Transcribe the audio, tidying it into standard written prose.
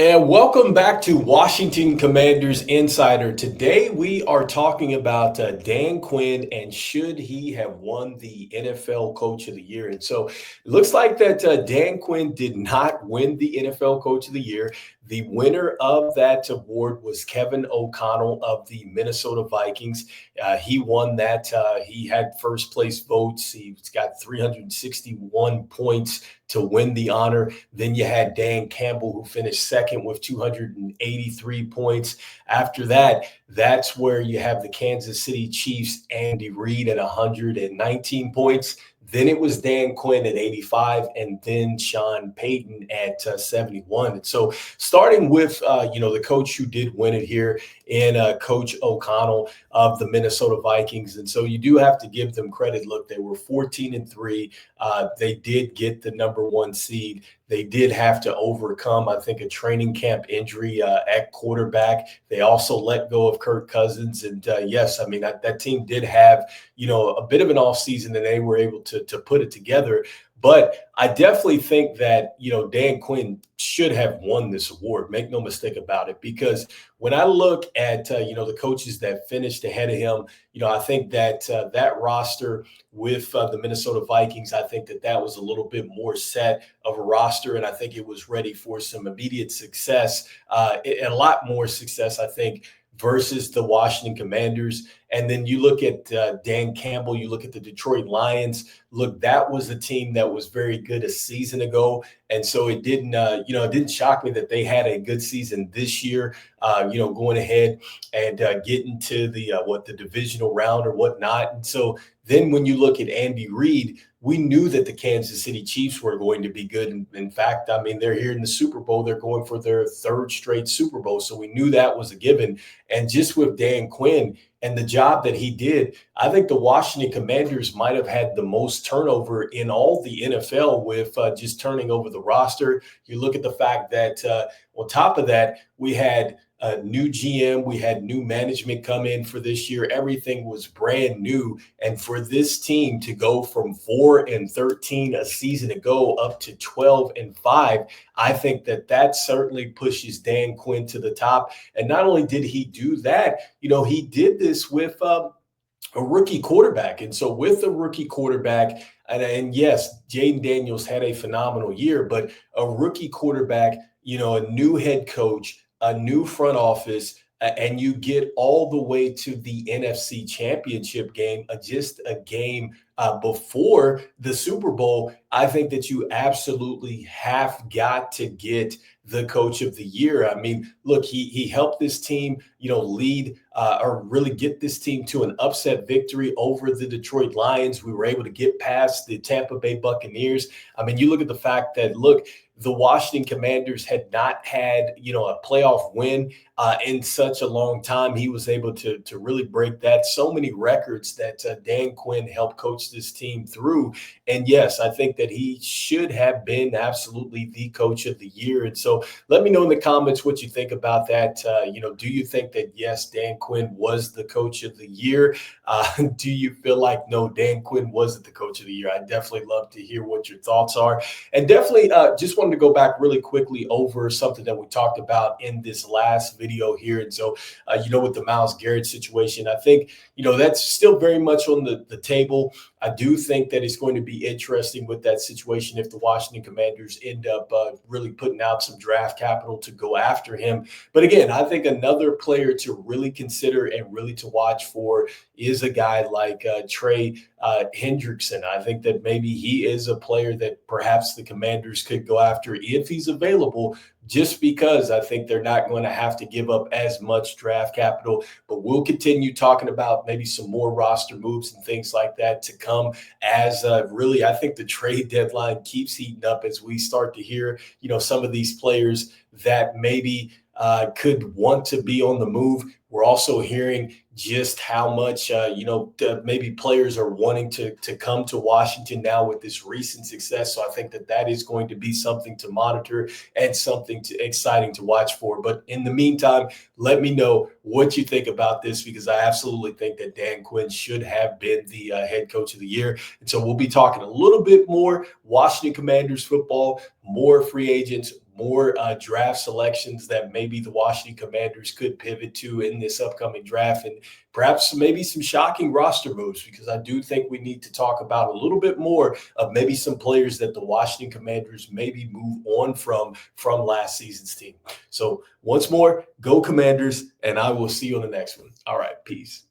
And welcome back to Washington Commanders Insider. Today we are talking about Dan Quinn and should he have won the NFL Coach of the Year. And so it looks like that Dan Quinn did not win the NFL Coach of the Year. The winner of that award was Kevin O'Connell of the Minnesota Vikings. He won that. He had first place votes. He's got 361 points to win the honor. Then you had Dan Campbell, who finished second with 283 points. After that, that's where you have the Kansas City Chiefs, Andy Reid at 119 points. Then it was Dan Quinn at 85, and then Sean Payton at 71. And so, starting with the coach who did win it here, in Coach O'Connell of the Minnesota Vikings, and so you do have to give them credit. Look, they were 14-3. They did get the number one seed. They did have to overcome, I think, a training camp injury at quarterback. They also let go of Kirk Cousins. And yes, I mean, that team did have, a bit of an off season and they were able to put it together. But I definitely think that, Dan Quinn should have won this award. Make no mistake about it, because when I look at, the coaches that finished ahead of him, I think that that roster with the Minnesota Vikings, I think that was a little bit more set of a roster. And I think it was ready for some immediate success, and a lot more success, I think, versus the Washington Commanders. And then you look at Dan Campbell, you look at the Detroit Lions. Look, that was a team that was very good a season ago. And so it didn't shock me that they had a good season this year, going ahead and getting to the divisional round or whatnot. And so then when you look at Andy Reid, we knew that the Kansas City Chiefs were going to be good. In fact, I mean, they're here in the Super Bowl. They're going for their third straight Super Bowl. So we knew that was a given. And just with Dan Quinn and the job that he did, I think the Washington Commanders might have had the most turnover in all the NFL with just turning over the roster. You look at the fact that on top of that, we had a new GM, we had new management come in for this year. Everything was brand new. And for this team to go from 4-13 a season ago up to 12-5, I think that certainly pushes Dan Quinn to the top. And not only did he do that, he did this with a rookie quarterback. And so with a rookie quarterback, and yes, Jaden Daniels had a phenomenal year, but a rookie quarterback, a new head coach, a new front office, and you get all the way to the NFC Championship game, just a game before the Super Bowl. I think that you absolutely have got to get the Coach of the Year. I mean, look, he helped this team, lead or really get this team to an upset victory over the Detroit Lions. We were able to get past the Tampa Bay Buccaneers. I mean, you look at the fact that, look, the Washington Commanders had not had, a playoff win in such a long time. He was able to really break that. So many records that Dan Quinn helped coach this team through. And yes, I think that he should have been absolutely the Coach of the Year. And so let me know in the comments what you think about that. Do you think that, yes, Dan Quinn was the Coach of the Year? Do you feel like, no, Dan Quinn wasn't the Coach of the Year? I definitely love to hear what your thoughts are. And definitely just wanted to go back really quickly over something that we talked about in this last video here. And so, with the Myles Garrett situation, I think, that's still very much on the table. I do think that it's going to be interesting with that situation if the Washington Commanders end up really putting out some draft capital to go after him. But again, I think another player to really consider and really to watch for is a guy like Trey Hendrickson. I think that maybe he is a player that perhaps the Commanders could go after if he's available, just because I think they're not going to have to give up as much draft capital. But we'll continue talking about maybe some more roster moves and things like that to come as really, I think the trade deadline keeps heating up as we start to hear, some of these players that maybe could want to be on the move. We're also hearing just how much, maybe players are wanting to come to Washington now with this recent success. So I think that is going to be something to monitor and something exciting to watch for. But in the meantime, let me know what you think about this, because I absolutely think that Dan Quinn should have been the head coach of the year. And so we'll be talking a little bit more Washington Commanders football, more free agents, more draft selections that maybe the Washington Commanders could pivot to in this upcoming draft, and perhaps maybe some shocking roster moves, because I do think we need to talk about a little bit more of maybe some players that the Washington Commanders maybe move on from last season's team. So once more, go Commanders, and I will see you on the next one. All right, peace.